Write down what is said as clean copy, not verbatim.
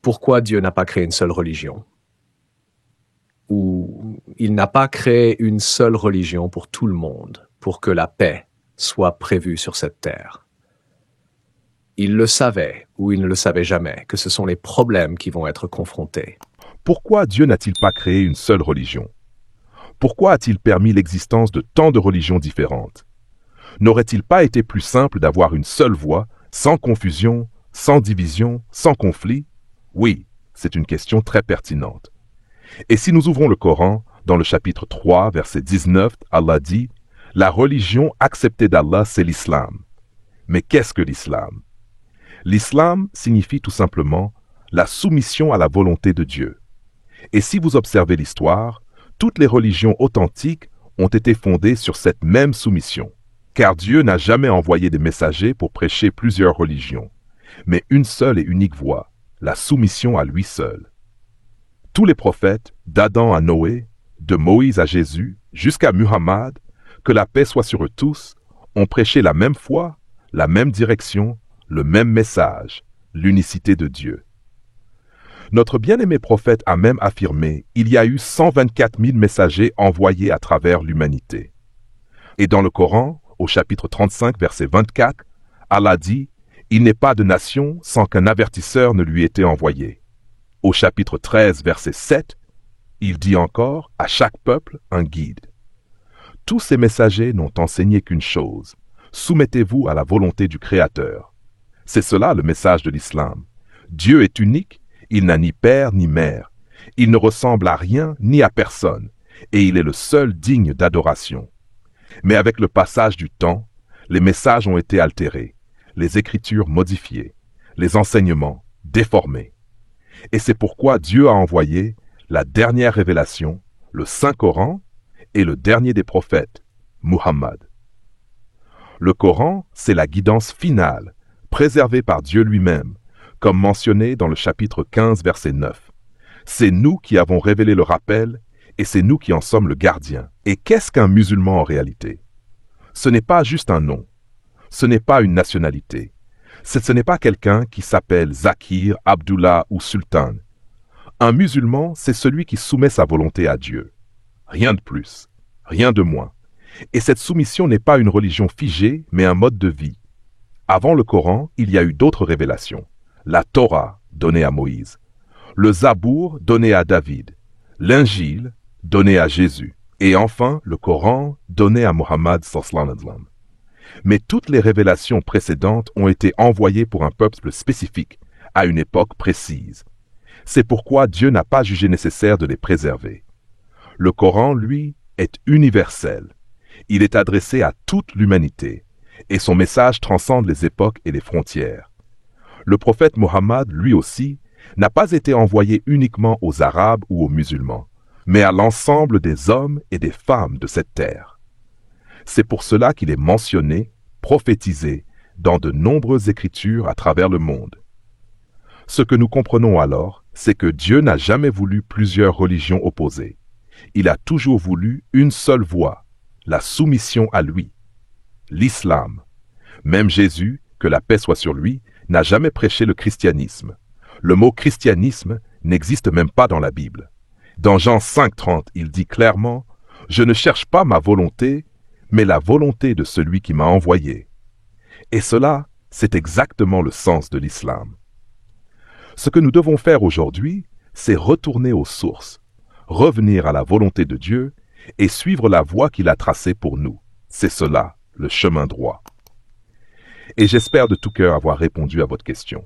pourquoi Dieu n'a pas créé une seule religion? Ou il n'a pas créé une seule religion pour tout le monde, pour que la paix soit prévue sur cette terre. Il le savait, ou il ne le savait jamais, que ce sont les problèmes qui vont être confrontés. Pourquoi Dieu n'a-t-il pas créé une seule religion? Pourquoi a-t-il permis l'existence de tant de religions différentes? N'aurait-il pas été plus simple d'avoir une seule voie, sans confusion, sans division, sans conflit? Oui, c'est une question très pertinente. Et si nous ouvrons le Coran, dans le chapitre 3, verset 19, Allah dit « La religion acceptée d'Allah, c'est l'islam. » Mais qu'est-ce que l'islam? L'islam signifie tout simplement la soumission à la volonté de Dieu. Et si vous observez l'histoire, toutes les religions authentiques ont été fondées sur cette même soumission. Car Dieu n'a jamais envoyé des messagers pour prêcher plusieurs religions, mais une seule et unique voie, la soumission à lui seul. Tous les prophètes, d'Adam à Noé, de Moïse à Jésus, jusqu'à Muhammad, que la paix soit sur eux tous, ont prêché la même foi, la même direction, le même message, l'unicité de Dieu. Notre bien-aimé prophète a même affirmé « Il y a eu 124 000 messagers envoyés à travers l'humanité ». Et dans le Coran, au chapitre 35, verset 24, Allah dit « Il n'est pas de nation sans qu'un avertisseur ne lui ait été envoyé ». Au chapitre 13, verset 7, il dit encore « À chaque peuple, un guide ». Tous ces messagers n'ont enseigné qu'une chose, soumettez-vous à la volonté du Créateur. C'est cela le message de l'islam. Dieu est unique, il n'a ni père ni mère, il ne ressemble à rien ni à personne, et il est le seul digne d'adoration. Mais avec le passage du temps, les messages ont été altérés, les écritures modifiées, les enseignements déformés. Et c'est pourquoi Dieu a envoyé la dernière révélation, le Saint-Coran, et le dernier des prophètes, Muhammad. Le Coran, c'est la guidance finale, préservée par Dieu lui-même, comme mentionné dans le chapitre 15, verset 9. C'est nous qui avons révélé le rappel, et c'est nous qui en sommes le gardien. Et qu'est-ce qu'un musulman en réalité? Ce n'est pas juste un nom. Ce n'est pas une nationalité. Ce n'est pas quelqu'un qui s'appelle Zakir, Abdullah ou Sultan. Un musulman, c'est celui qui soumet sa volonté à Dieu. Rien de plus, rien de moins. Et cette soumission n'est pas une religion figée, mais un mode de vie. Avant le Coran, il y a eu d'autres révélations. La Torah, donnée à Moïse. Le Zabour, donné à David. L'Injil, donné à Jésus. Et enfin, le Coran, donné à Muhammad sallallahu alayhi wa sallam. Mais toutes les révélations précédentes ont été envoyées pour un peuple spécifique, à une époque précise. C'est pourquoi Dieu n'a pas jugé nécessaire de les préserver. Le Coran, lui, est universel. Il est adressé à toute l'humanité, et son message transcende les époques et les frontières. Le prophète Mohammed, lui aussi, n'a pas été envoyé uniquement aux Arabes ou aux musulmans, mais à l'ensemble des hommes et des femmes de cette terre. C'est pour cela qu'il est mentionné, prophétisé, dans de nombreuses écritures à travers le monde. Ce que nous comprenons alors, c'est que Dieu n'a jamais voulu plusieurs religions opposées. Il a toujours voulu une seule voie, la soumission à lui, l'islam. Même Jésus, que la paix soit sur lui, n'a jamais prêché le christianisme. Le mot christianisme n'existe même pas dans la Bible. Dans Jean 5,30, il dit clairement « Je ne cherche pas ma volonté, mais la volonté de celui qui m'a envoyé. » Et cela, c'est exactement le sens de l'islam. Ce que nous devons faire aujourd'hui, c'est retourner aux sources, revenir à la volonté de Dieu et suivre la voie qu'il a tracée pour nous. C'est cela, le chemin droit. Et j'espère de tout cœur avoir répondu à votre question.